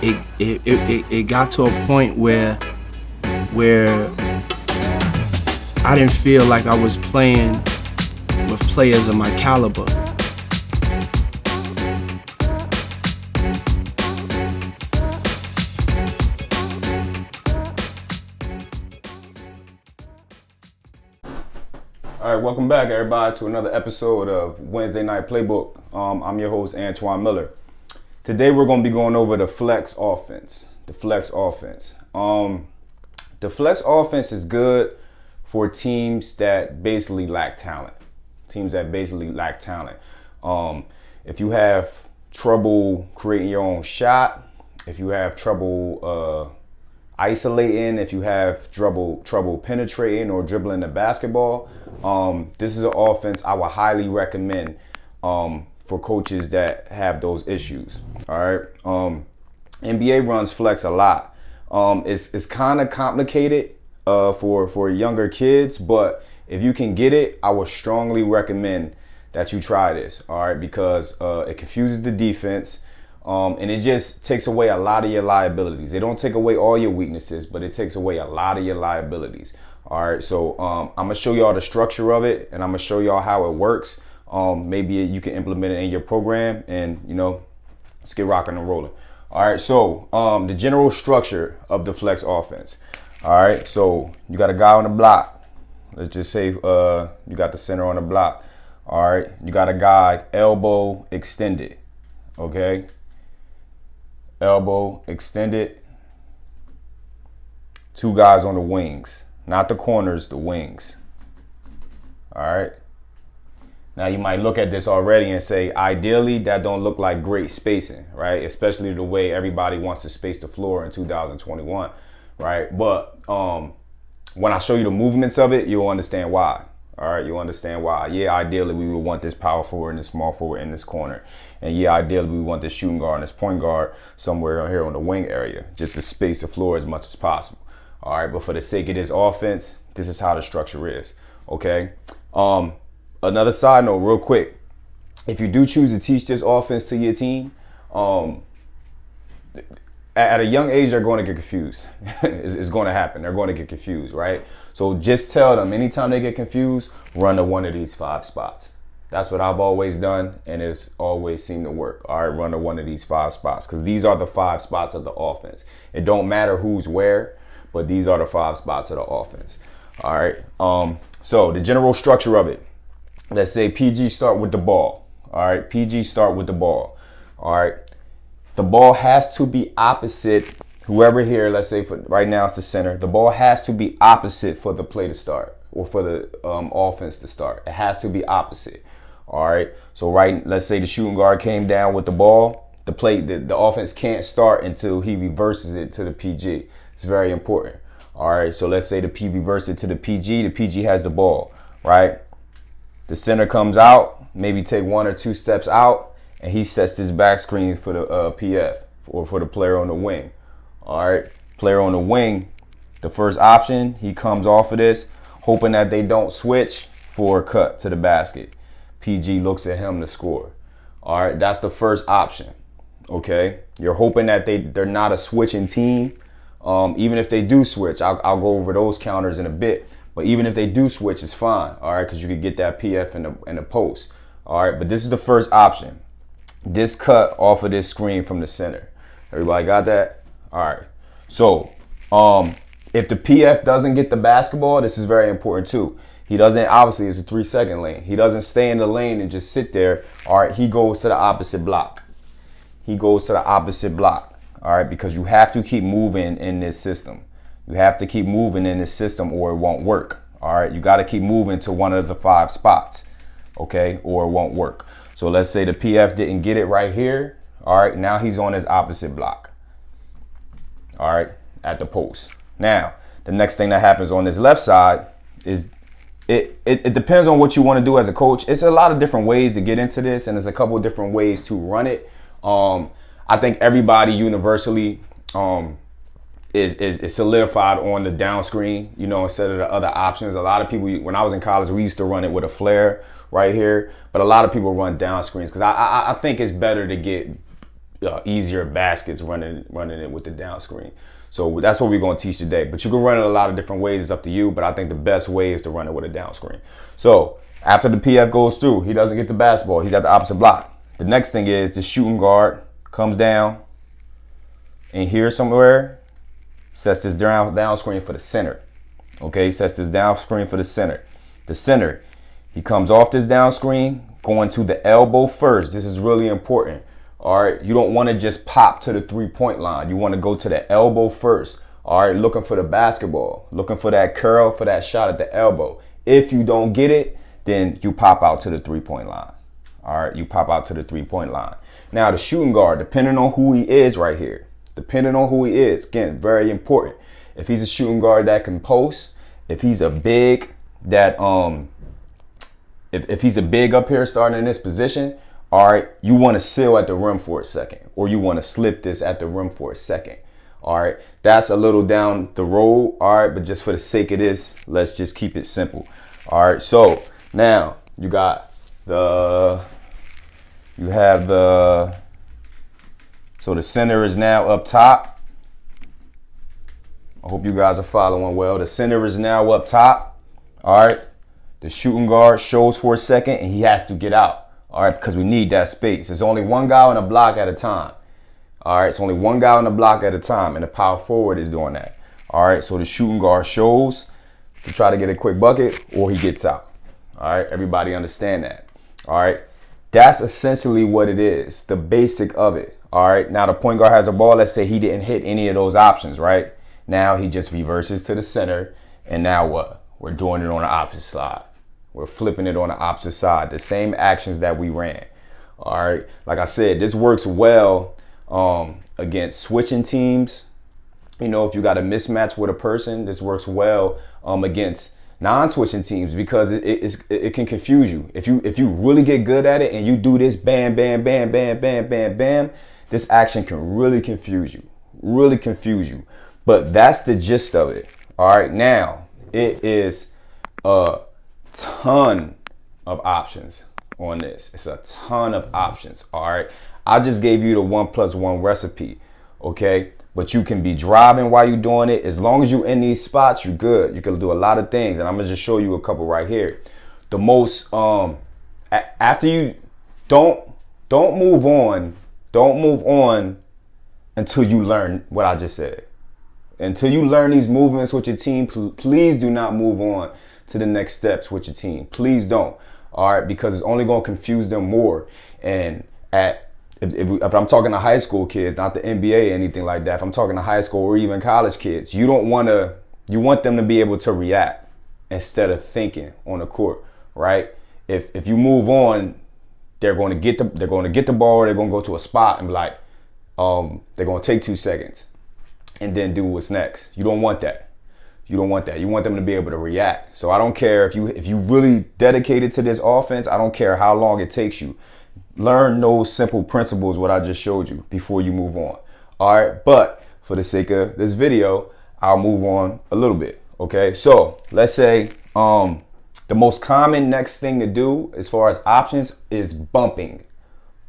it got to a point where I didn't feel like I was playing with players of my caliber. All right, welcome back, everybody, to another episode of Wednesday Night Playbook. I'm your host, Antoine Miller. Today, we're going to be going over the flex offense. The flex offense is good for teams that basically lack talent. If you have trouble creating your own shot, if you have trouble isolating, if you have trouble penetrating or dribbling the basketball, this is an offense I would highly recommend for coaches that have those issues. All right. NBA runs flex a lot. It's kind of complicated for younger kids, but if you can get it, I would strongly recommend that you try this. All right, because it confuses the defense. And it just takes away a lot of your liabilities. They don't take away all your weaknesses, but it takes away a lot of your liabilities. All right, so I'm gonna show y'all the structure of it, and I'm gonna show y'all how it works. Maybe you can implement it in your program, and let's get rocking and rolling. All right, so the general structure of the flex offense. All right, so you got a guy on the block. Let's just say you got the center on the block. All right, you got a guy elbow extended. Okay. Elbow extended. Two guys on the wings, not the corners, the wings. All right. Now you might look at this already and say, ideally, that don't look like great spacing, right? Especially the way everybody wants to space the floor in 2021, right? But when I show you the movements of it, you'll understand why. All right, you understand why. Yeah, ideally we would want this power forward and this small forward in this corner. And yeah, ideally we want this shooting guard and this point guard somewhere here on the wing area, just to space the floor as much as possible. All right, but for the sake of this offense, this is how the structure is. Okay. Another side note, real quick. If you do choose to teach this offense to your team, at a young age, they're going to get confused. It's going to happen. They're going to get confused, right? So just tell them anytime they get confused, run to one of these 5 spots. That's what I've always done, and it's always seemed to work. All right, run to one of these 5 spots, because these are the 5 spots of the offense. It don't matter who's where, but these are the 5 spots of the offense. All right. So the general structure of it. Let's say PG start with the ball. All right, PG start with the ball. All right. The ball has to be opposite whoever here, let's say for right now it's the center. The ball has to be opposite for the play to start, or for the offense to start. It has to be opposite. All right. So let's say the shooting guard came down with the ball. The offense can't start until he reverses it to the PG. It's very important. All right. So let's say the P reverses it to the PG. The PG has the ball, right? The center comes out, maybe take 1 or 2 steps out, and he sets this back screen for the PF, or for the player on the wing. All right, player on the wing, the first option, he comes off of this, hoping that they don't switch for a cut to the basket. PG looks at him to score. All right, that's the first option. Okay, you're hoping that they're not a switching team. Even if they do switch, I'll go over those counters in a bit. But even if they do switch, it's fine. All right, because you could get that PF in the post. All right, but this is the first option. This cut off of this screen from the center. Everybody got that? All right. So if the PF doesn't get the basketball, this is very important too. He doesn't, obviously it's a 3-second lane. He doesn't stay in the lane and just sit there. All right, he goes to the opposite block. All right, because you have to keep moving in this system. You have to keep moving in this system or it won't work. All right, you got to keep moving to one of the 5 spots, okay, or it won't work. So let's say the PF didn't get it right here. All right, now he's on his opposite block. All right, at the post. Now, the next thing that happens on this left side is it depends on what you want to do as a coach. It's a lot of different ways to get into this, and there's a couple of different ways to run it. I think everybody universally is solidified on the down screen, instead of the other options. A lot of people, when I was in college, we used to run it with a flare right here, but a lot of people run down screens because I think it's better to get easier baskets running it with the down screen. So that's what we're going to teach today. But you can run it a lot of different ways. It's up to you. But I think the best way is to run it with a down screen. So after the PF goes through, he doesn't get the basketball. He's at the opposite block. The next thing is the shooting guard comes down and here somewhere sets this down screen for the center. Okay, sets this down screen for the center. The center, he comes off this down screen, going to the elbow first. This is really important. All right, you don't want to just pop to the 3-point line. You want to go to the elbow first. All right, looking for the basketball, looking for that curl, for that shot at the elbow. If you don't get it, then you pop out to the 3-point line. All right, you pop out to the 3-point line. Now the shooting guard, depending on who he is right here, depending on who he is, again, very important. If he's a shooting guard that can post, if he's a big that if he's a big up here starting in this position, all right, you want to seal at the rim for a second, or you want to slip this at the rim for a second. All right, that's a little down the road. All right, but just for the sake of this, let's just keep it simple. All right, so now you got so the center is now up top. I hope you guys are following well. The center is now up top. All right, the shooting guard shows for a second and he has to get out. All right, because we need that space. There's only one guy on the block at a time. All right, it's only one guy on the block at a time, and the power forward is doing that. All right, so the shooting guard shows to try to get a quick bucket, or he gets out. All right, everybody understand that. All right, that's essentially what it is, the basic of it. All right, now the point guard has a ball. Let's say he didn't hit any of those options, right? Now he just reverses to the center, and now what? We're doing it on the opposite side. We're flipping it on the opposite side, the same actions that we ran. All right, like I said, this works well against switching teams. You know, if you got a mismatch with a person, this works well against non-switching teams because it can confuse you. If you really get good at it and you do this bam, bam, bam, bam, bam, bam, bam, this action can really confuse you. But that's the gist of it. All right, now it is a ton of options on this. It's a ton of options. All right, I just gave you the 1+1 recipe. Okay, but you can be driving while you're doing it. As long as you're in these spots, you're good. You can do a lot of things, and I'm gonna just show you a couple right here. The most after you don't move on until you learn what I just said. Until you learn these movements with your team, please do not move on to the next steps with your team. Please don't. All right, because it's only going to confuse them more. And if I'm talking to high school kids, not the NBA or anything like that, if I'm talking to high school or even college kids, you want them to be able to react instead of thinking on the court, right? If you move on, they're going to get the ball, or they're going to go to a spot and be like, they're going to take 2 seconds and then do what's next. You don't want that. You want them to be able to react. So I don't care if you really dedicated to this offense, I don't care how long it takes you. Learn those simple principles, what I just showed you, before you move on. All right, but for the sake of this video, I'll move on a little bit. Okay, so let's say the most common next thing to do as far as options is bumping.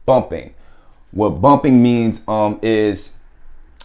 What bumping means is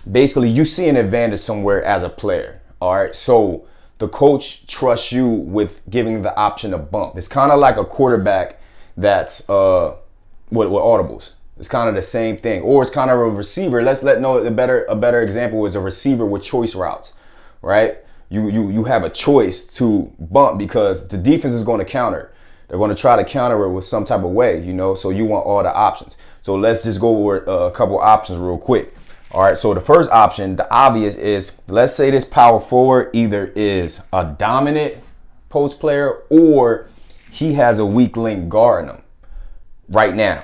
basically you see an advantage somewhere as a player. All right, so the coach trusts you with giving the option of bump. It's kind of like a quarterback that's with audibles. It's kind of the same thing, or it's kind of a receiver. Let's know a better example is a receiver with choice routes, right? You have a choice to bump because the defense is going to counter. They're going to try to counter it with some type of way, you know. So you want all the options. So let's just go over a couple options real quick. All right, so the first option, the obvious is, let's say this power forward either is a dominant post player or he has a weak link guarding him right now,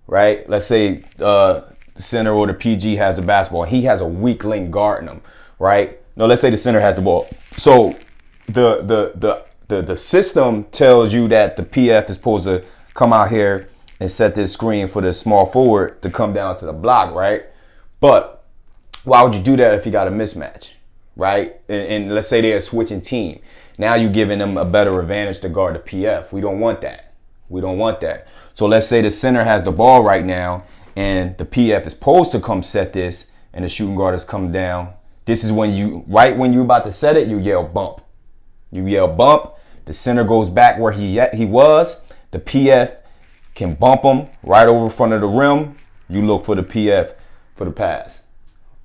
right? Let's say the center or the PG has the basketball. He has a weak link guarding him, right? No, let's say the center has the ball. So the system tells you that the PF is supposed to come out here and set this screen for the small forward to come down to the block, right? But why would you do that if you got a mismatch, right? And let's say they're a switching team. Now you're giving them a better advantage to guard the PF. We don't want that. So let's say the center has the ball right now and the PF is supposed to come set this, and the shooting guard is come down. This is when right when you're about to set it, you yell bump. You yell bump. The center goes back where he was. The PF can bump him right over front of the rim. You look for the PF for the pass.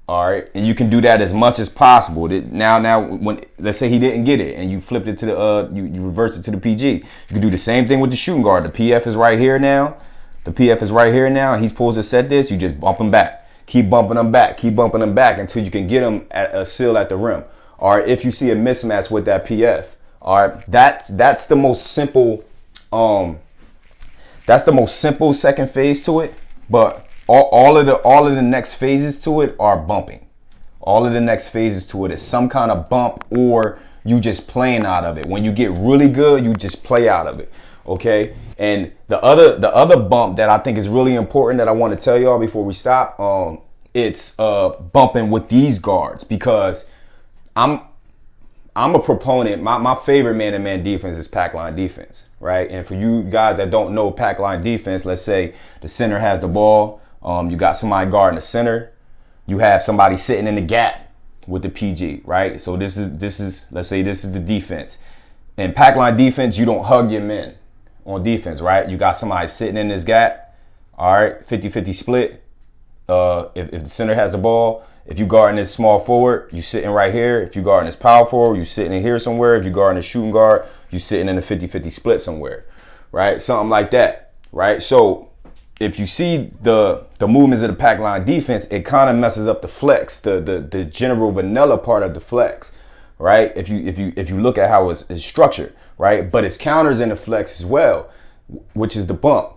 All right, and you can do that as much as possible. Now, when let's say he didn't get it, and you flipped it to the you reversed it to the PG. You can do the same thing with the shooting guard. The PF is right here now. The PF is right here now. He's supposed to set this. You just bump him back. Keep bumping him back. Keep bumping him back until you can get him at a seal at the rim. All right, if you see a mismatch with that PF, all right, that's the most simple. That's the most simple second phase to it, but. All of the next phases to it are bumping. All of the next phases to it is some kind of bump, or you just playing out of it. When you get really good, you just play out of it. Okay. And the other bump that I think is really important that I want to tell y'all before we stop, it's bumping with these guards, because I'm a proponent. My favorite man-to-man defense is pack line defense, right? And for you guys that don't know pack line defense, let's say the center has the ball. You got somebody guarding the center. You have somebody sitting in the gap with the PG, right? So this is let's say this is the defense. In pack line defense, you don't hug your men on defense, right? You got somebody sitting in this gap. All right, 50-50 split. If the center has the ball, if you guarding this small forward, you sitting right here. If you guarding this power forward, you sitting in here somewhere. If you guarding this shooting guard, you sitting in a 50-50 split somewhere, right? Something like that, right? So if you see the movements of the pack line defense, it kind of messes up the flex, the general vanilla part of the flex, right? If you look at how it's structured, right? But it's counters in the flex as well, which is the bump,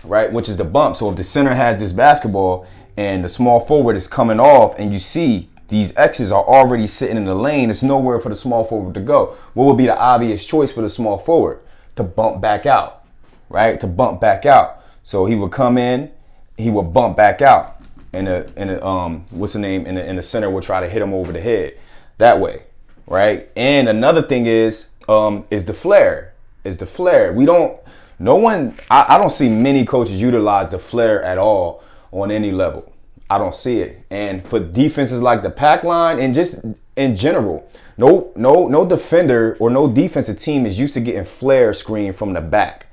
right? Which is the bump. So if the center has this basketball and the small forward is coming off, and you see these X's are already sitting in the lane, there's nowhere for the small forward to go. What would be the obvious choice for the small forward? To bump back out, right? To bump back out. So he would come in, he would bump back out, and the center would try to hit him over the head that way, right? And another thing is the flare. I don't see many coaches utilize the flare at all on any level. I don't see it. And for defenses like the pack line, and just in general, no defender or no defensive team is used to getting flare screen from the back.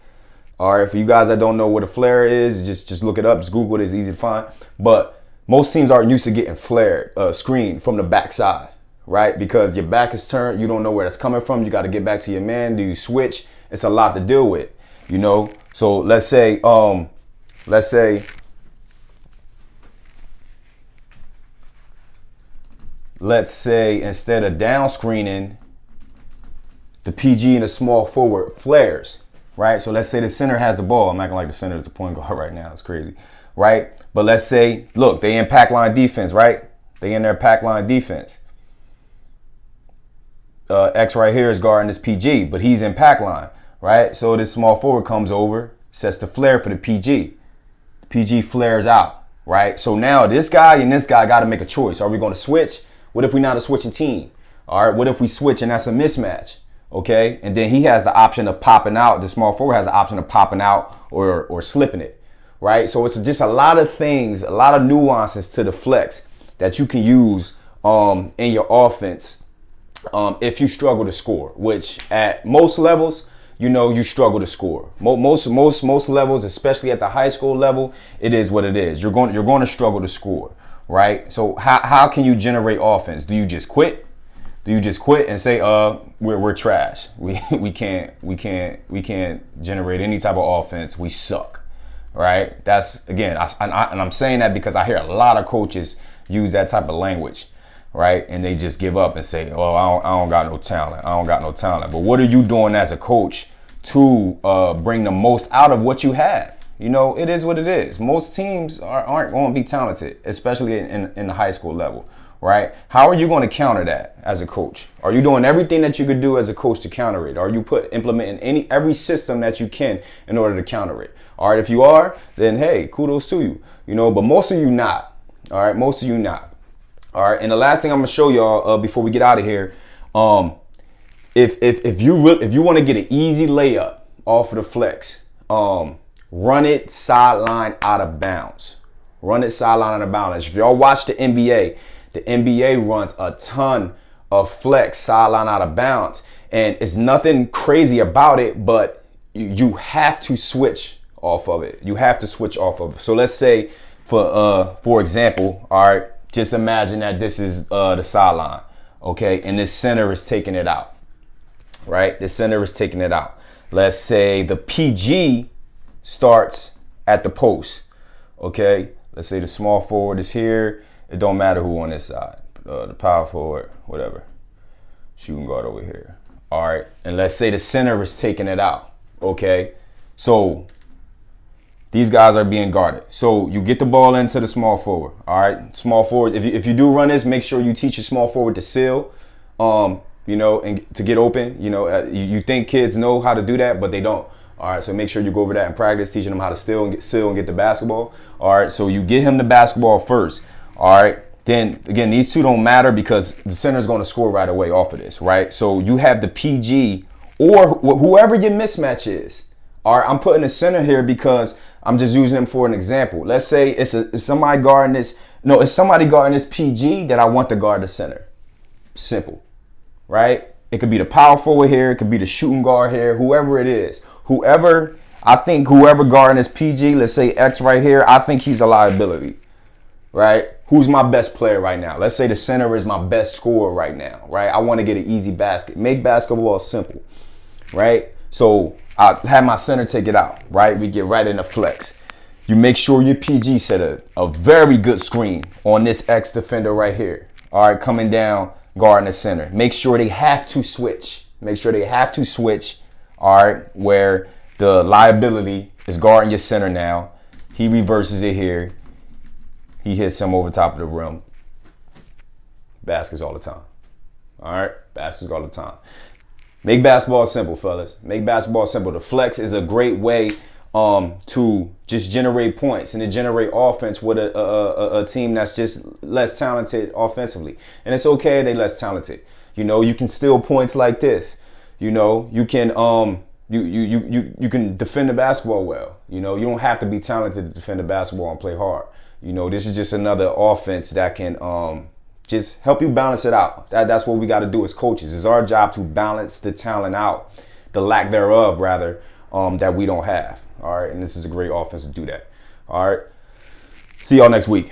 All right, for you guys that don't know what a flare is, just look it up. Just Google it. It's easy to find. But most teams aren't used to getting flare screen from the backside, right? Because your back is turned. You don't know where that's coming from. You got to get back to your man. Do you switch? It's a lot to deal with, you know? So let's say instead of down screening, the PG and the small forward flares. Right, so let's say the center has the ball. I'm acting like the center is the point guard right now. It's crazy, right? But let's say, look, they in pack line defense, right? They in their pack line defense. X right here is guarding this PG, but he's in pack line, right? So this small forward comes over, sets the flare for the PG. The PG flares out, right? So now this guy and this guy got to make a choice. Are we going to switch? What if we're not a switching team? All right, what if we switch and that's a mismatch? Okay, and then he has the option of popping out. The small forward has the option of popping out or slipping it, right? So it's just a lot of things, a lot of nuances to the flex that you can use in your offense if you struggle to score. Which at most levels, you struggle to score. Most levels, especially at the high school level, it is what it is. You're going to struggle to score, right? So how can you generate offense? Do you just quit? Do you just quit and say, we're trash. We can't generate any type of offense. We suck, right? That's again, and I'm saying that because I hear a lot of coaches use that type of language, right? And they just give up and say, oh, I don't got no talent. I don't got no talent. But what are you doing as a coach to bring the most out of what you have? It is what it is. Most teams aren't going to be talented, especially in the high school level. Right? How are you going to counter that as a coach? Are you doing everything that you could do as a coach to counter it? Are you implementing every system that you can in order to counter it? All right, if you are, then hey, kudos to you. But most of you not. All right, most of you not. All right, and the last thing I'm gonna show y'all before we get out of here, if you want to get an easy layup off of the flex, run it sideline out of bounds. Run it sideline out of bounds. If y'all watch the NBA runs a ton of flex sideline out of bounds. And it's nothing crazy about it, but you have to switch off of it. You have to switch off of it. So let's say, for example, all right, just imagine that this is the sideline, okay, and this center is taking it out, right? The center is taking it out. Let's say the PG starts at the post, okay? Let's say the small forward is here. It don't matter who on this side, the power forward, whatever, shooting guard over here. All right, and let's say the center is taking it out, okay? So these guys are being guarded. So you get the ball into the small forward, all right? Small forward, if you do run this, make sure you teach your small forward to seal, and to get open. You think kids know how to do that, but they don't. All right, so make sure you go over that in practice, teaching them how to seal and get the basketball. All right, so you get him the basketball first, all right? Then, again, these two don't matter because the center is going to score right away off of this, right? So you have the PG or whoever your mismatch is. All right, I'm putting the center here because I'm just using them for an example. Let's say it's somebody guarding this. No, it's somebody guarding this PG that I want to guard the center. Simple, right? It could be the power forward here. It could be the shooting guard here. Whoever it is. Whoever guarding this PG, let's say X right here, I think he's a liability, right? Who's my best player right now? Let's say the center is my best scorer right now, right? I want to get an easy basket. Make basketball simple, right? So I have my center take it out, right? We get right in the flex. You make sure your PG set a very good screen on this X defender right here. All right, coming down, guarding the center. Make sure they have to switch. All right, where the liability is guarding your center now. He reverses it here. He hits him over top of the rim. Baskets all the time. All right, baskets all the time. Make basketball simple, fellas. Make basketball simple. The flex is a great way to just generate points and to generate offense with a team that's just less talented offensively. And it's okay they less talented. You can steal points like this. You can you can defend the basketball well. You don't have to be talented to defend the basketball and play hard. This is just another offense that can just help you balance it out. That's what we got to do as coaches. It's our job to balance the talent out, the lack thereof, rather, that we don't have. All right, and this is a great offense to do that. All right, see y'all next week.